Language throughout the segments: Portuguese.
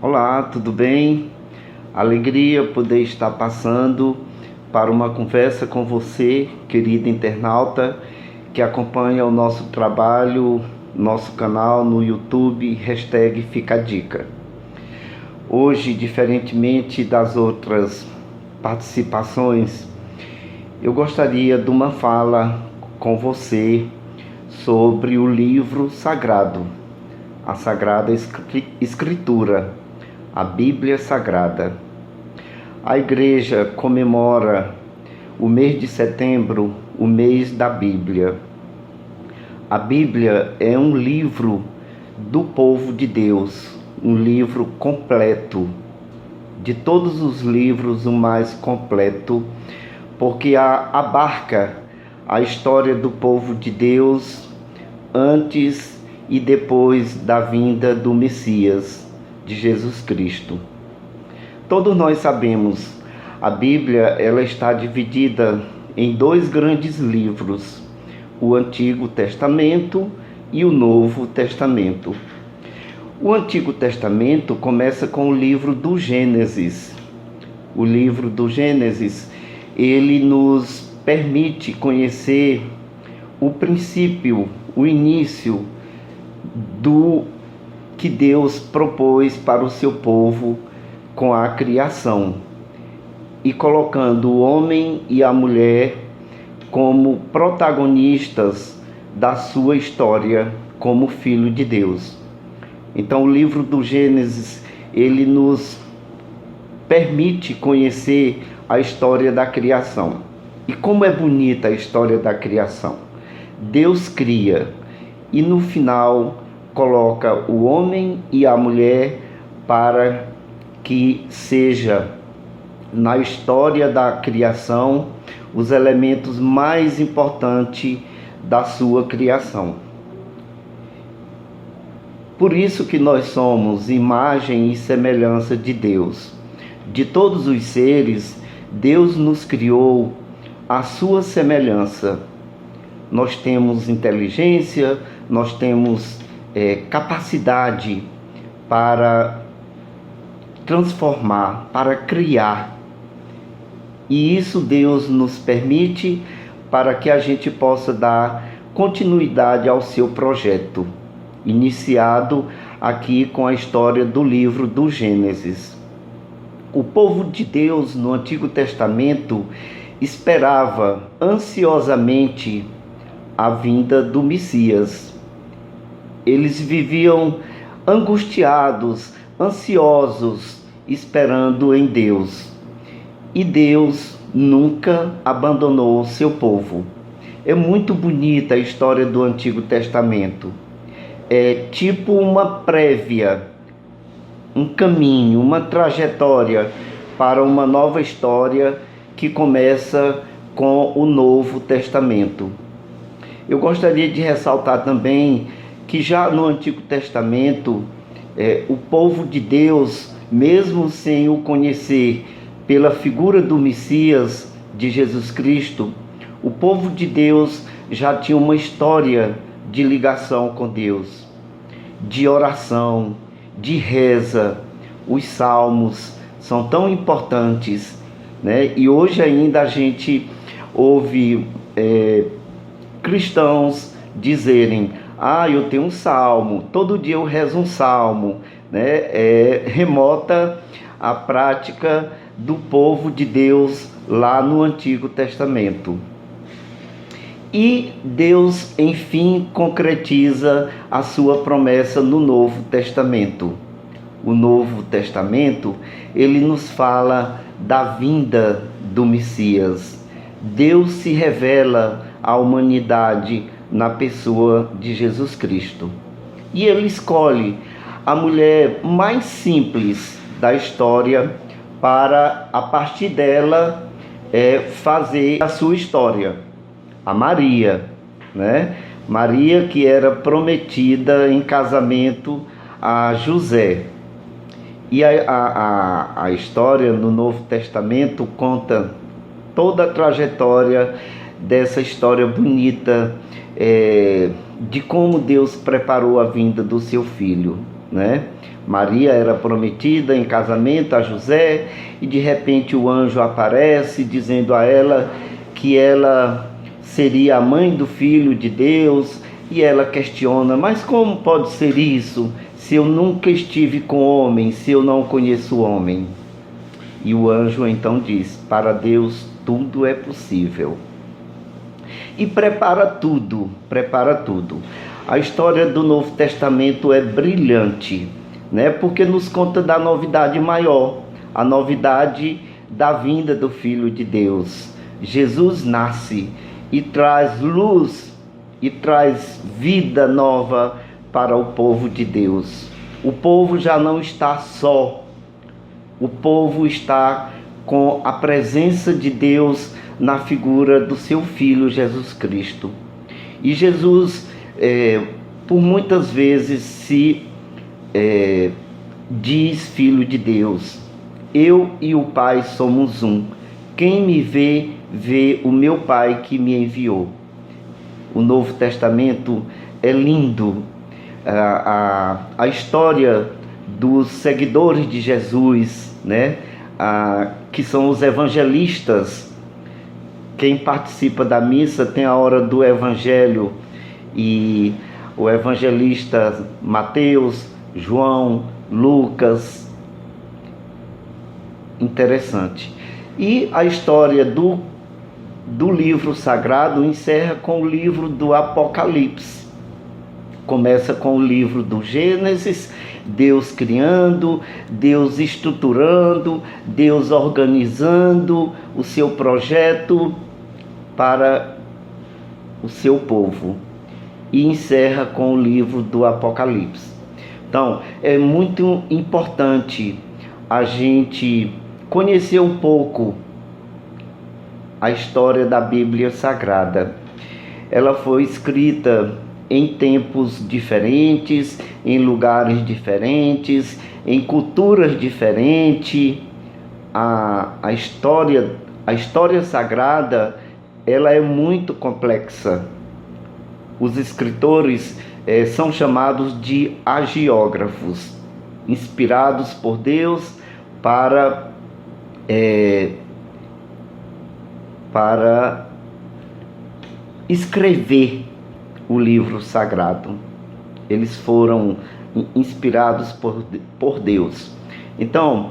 Olá, tudo bem? Alegria poder estar passando para uma conversa com você, querida internauta, que acompanha o nosso trabalho, nosso canal no YouTube, Fica a Dica. Hoje, diferentemente das outras participações, eu gostaria de uma fala com você sobre o livro sagrado, a Sagrada Escritura, a Bíblia Sagrada. A Igreja comemora o mês de setembro, o mês da Bíblia. A Bíblia é um livro do povo de Deus, um livro completo, de todos os livros o mais completo, porque abarca a história do povo de Deus antes e depois da vinda do Messias, de Jesus Cristo. Todos nós sabemos, a Bíblia ela está dividida em dois grandes livros, o Antigo Testamento e o Novo Testamento. O Antigo Testamento começa com o livro do Gênesis. O livro do Gênesis, ele nos permite conhecer o princípio, o início do que Deus propôs para o seu povo com a criação, e colocando o homem e a mulher como protagonistas da sua história como filho de Deus. Então o livro do Gênesis, ele nos permite conhecer a história da criação. E como é bonita a história da criação. Deus cria e no final coloca o homem e a mulher para que seja na história da criação os elementos mais importantes da sua criação. Por isso que nós somos imagem e semelhança de Deus. De todos os seres, Deus nos criou à sua semelhança. Nós temos inteligência, nós temos capacidade para transformar, para criar. E isso Deus nos permite para que a gente possa dar continuidade ao seu projeto, iniciado aqui com a história do livro do Gênesis. O povo de Deus no Antigo Testamento esperava ansiosamente a vinda do Messias. Eles viviam angustiados, ansiosos, esperando em Deus. E Deus nunca abandonou o seu povo. É muito bonita a história do Antigo Testamento. É tipo uma prévia, um caminho, uma trajetória para uma nova história que começa com o Novo Testamento. Eu gostaria de ressaltar também que já no Antigo Testamento, o povo de Deus, mesmo sem o conhecer pela figura do Messias, de Jesus Cristo, o povo de Deus já tinha uma história de ligação com Deus, de oração, de reza. Os salmos são tão importantes, né? E hoje ainda a gente ouve cristãos dizerem: eu tenho um salmo, todo dia eu rezo um salmo, né? Remota a prática do povo de Deus lá no Antigo Testamento. E Deus, enfim, concretiza a sua promessa no Novo Testamento. O Novo Testamento, ele nos fala da vinda do Messias. Deus se revela à humanidade na pessoa de Jesus Cristo. E ele escolhe a mulher mais simples da história para, a partir dela, fazer a sua história. A Maria, né? Maria, que era prometida em casamento a José. E a história no Novo Testamento conta toda a trajetória dessa história bonita, de como Deus preparou a vinda do seu filho. né? Maria era prometida em casamento a José e de repente o anjo aparece dizendo a ela que ela seria a mãe do Filho de Deus, e ela questiona: mas como pode ser isso, se eu nunca estive com homem, se eu não conheço o homem? E o anjo então diz: para Deus tudo é possível. E prepara tudo, prepara tudo. A história do Novo Testamento é brilhante, né? Porque nos conta da novidade maior, a novidade da vinda do Filho de Deus. Jesus nasce e traz luz e traz vida nova para o povo de Deus. O povo já não está só, o povo está com a presença de Deus na figura do seu Filho Jesus Cristo. E Jesus, por muitas vezes, se diz Filho de Deus. Eu e o Pai somos um. Quem me vê, vê o meu Pai que me enviou. O Novo Testamento é lindo. A história dos seguidores de Jesus, né? Que são os evangelistas. Quem participa da missa tem a hora do evangelho, e o evangelista Mateus, João, Lucas. Interessante. E a história do livro sagrado encerra com o livro do Apocalipse. Começa com o livro do Gênesis, Deus criando, Deus estruturando, Deus organizando o seu projeto para o seu povo. E encerra com o livro do Apocalipse. Então, é muito importante a gente conhecer um pouco a história da Bíblia Sagrada. Ela foi escrita em tempos diferentes, em lugares diferentes, em culturas diferentes. A história sagrada, ela é muito complexa. Os escritores são chamados de agiógrafos, inspirados por Deus para escrever o livro sagrado. Eles foram inspirados por Deus. Então,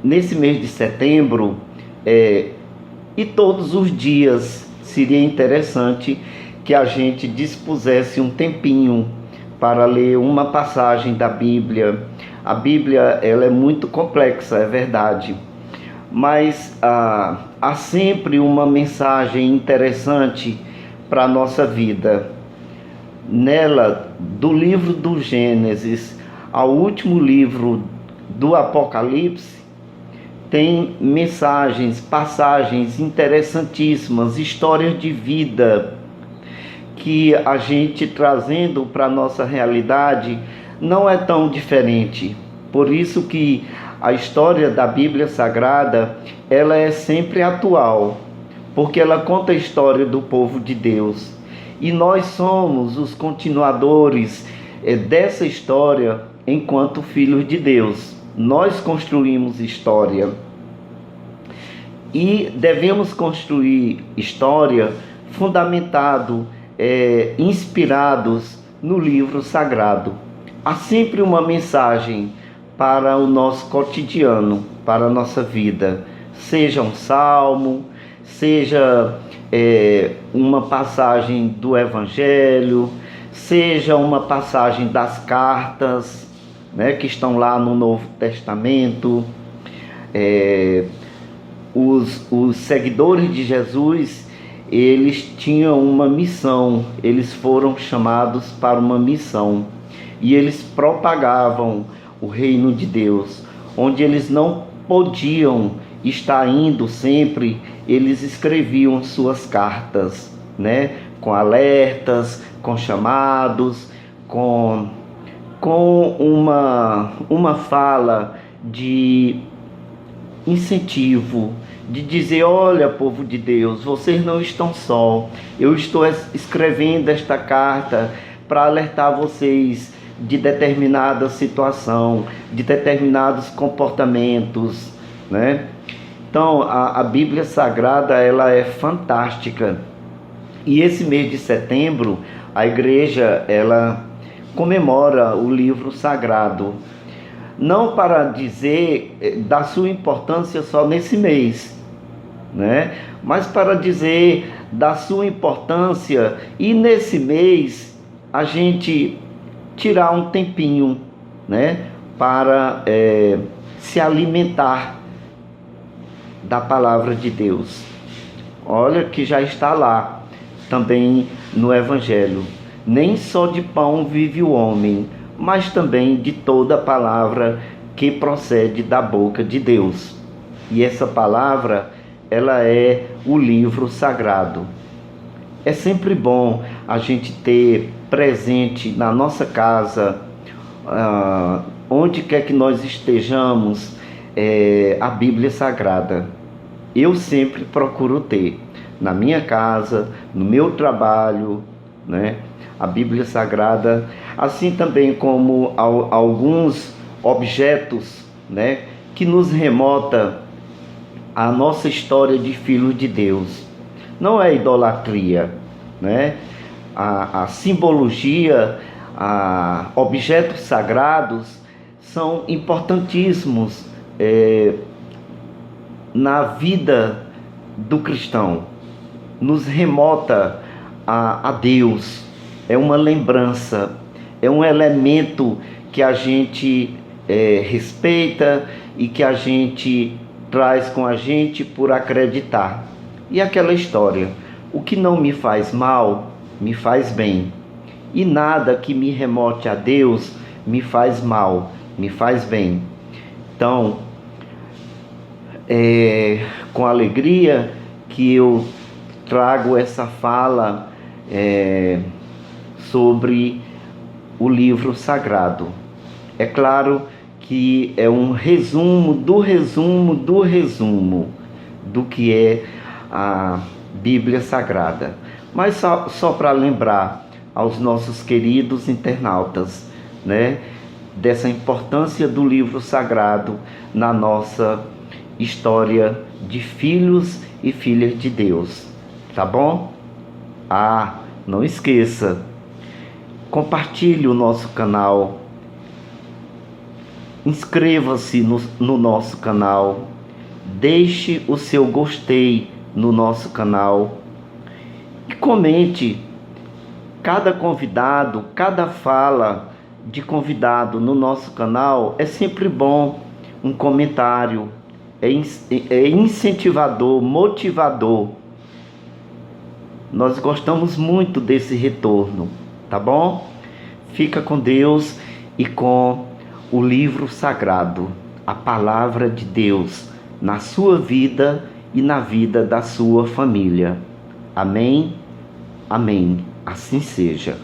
nesse mês de setembro, e todos os dias, seria interessante que a gente dispusesse um tempinho para ler uma passagem da Bíblia. A Bíblia, ela é muito complexa, é verdade, mas há sempre uma mensagem interessante para a nossa vida. Nela, do livro do Gênesis ao último livro do Apocalipse, tem mensagens, passagens interessantíssimas, histórias de vida, que a gente trazendo para a nossa realidade não é tão diferente. Por isso que a história da Bíblia Sagrada, ela é sempre atual, porque ela conta a história do povo de Deus. E nós somos os continuadores dessa história enquanto filhos de Deus. Nós construímos história. E devemos construir história fundamentado, inspirados no livro sagrado. Há sempre uma mensagem para o nosso cotidiano, para a nossa vida. Seja um salmo, seja uma passagem do Evangelho, seja uma passagem das cartas, né, que estão lá no Novo Testamento. Os seguidores de Jesus, eles tinham uma missão, eles foram chamados para uma missão, e eles propagavam o reino de Deus. Onde eles não podiam estar indo sempre, eles escreviam suas cartas, né? Com alertas, com chamados, com uma fala de incentivo, de dizer: olha, povo de Deus, vocês não estão só. Eu estou escrevendo esta carta para alertar vocês de determinada situação, de determinados comportamentos, né? Então, a Bíblia Sagrada, ela é fantástica. E esse mês de setembro, a igreja, ela comemora o livro sagrado. Não para dizer da sua importância só nesse mês, né? Mas para dizer da sua importância e nesse mês a gente tirar um tempinho, né? Para se alimentar da palavra de Deus. Olha que já está lá também no Evangelho. Nem só de pão vive o homem, mas também de toda palavra que procede da boca de Deus. E essa palavra, ela é o livro sagrado. É sempre bom a gente ter presente na nossa casa, onde quer que nós estejamos, a Bíblia Sagrada. Eu sempre procuro ter na minha casa, no meu trabalho, né, a Bíblia Sagrada, assim também como alguns objetos, né, que nos remota a nossa história de filhos de Deus. Não é idolatria, né? A simbologia, objetos sagrados são importantíssimos na vida do cristão. Nos remota a Deus, é uma lembrança, é um elemento que a gente respeita e que a gente traz com a gente por acreditar. E aquela história, o que não me faz mal, me faz bem. E nada que me remote a Deus me faz mal, me faz bem. Então, com alegria que eu trago essa fala sobre o livro sagrado. É claro que é um resumo do resumo do resumo do que é a Bíblia Sagrada. Mas só para lembrar aos nossos queridos internautas, né, dessa importância do livro sagrado na nossa história de filhos e filhas de Deus. Tá bom? Não esqueça, compartilhe o nosso canal, inscreva-se no nosso canal, deixe o seu gostei no nosso canal e comente. Cada convidado, cada fala de convidado no nosso canal é sempre bom. Um comentário é incentivador, motivador. Nós gostamos muito desse retorno, tá bom? Fica com Deus e com o livro sagrado, a palavra de Deus, na sua vida e na vida da sua família. Amém? Amém. Assim seja.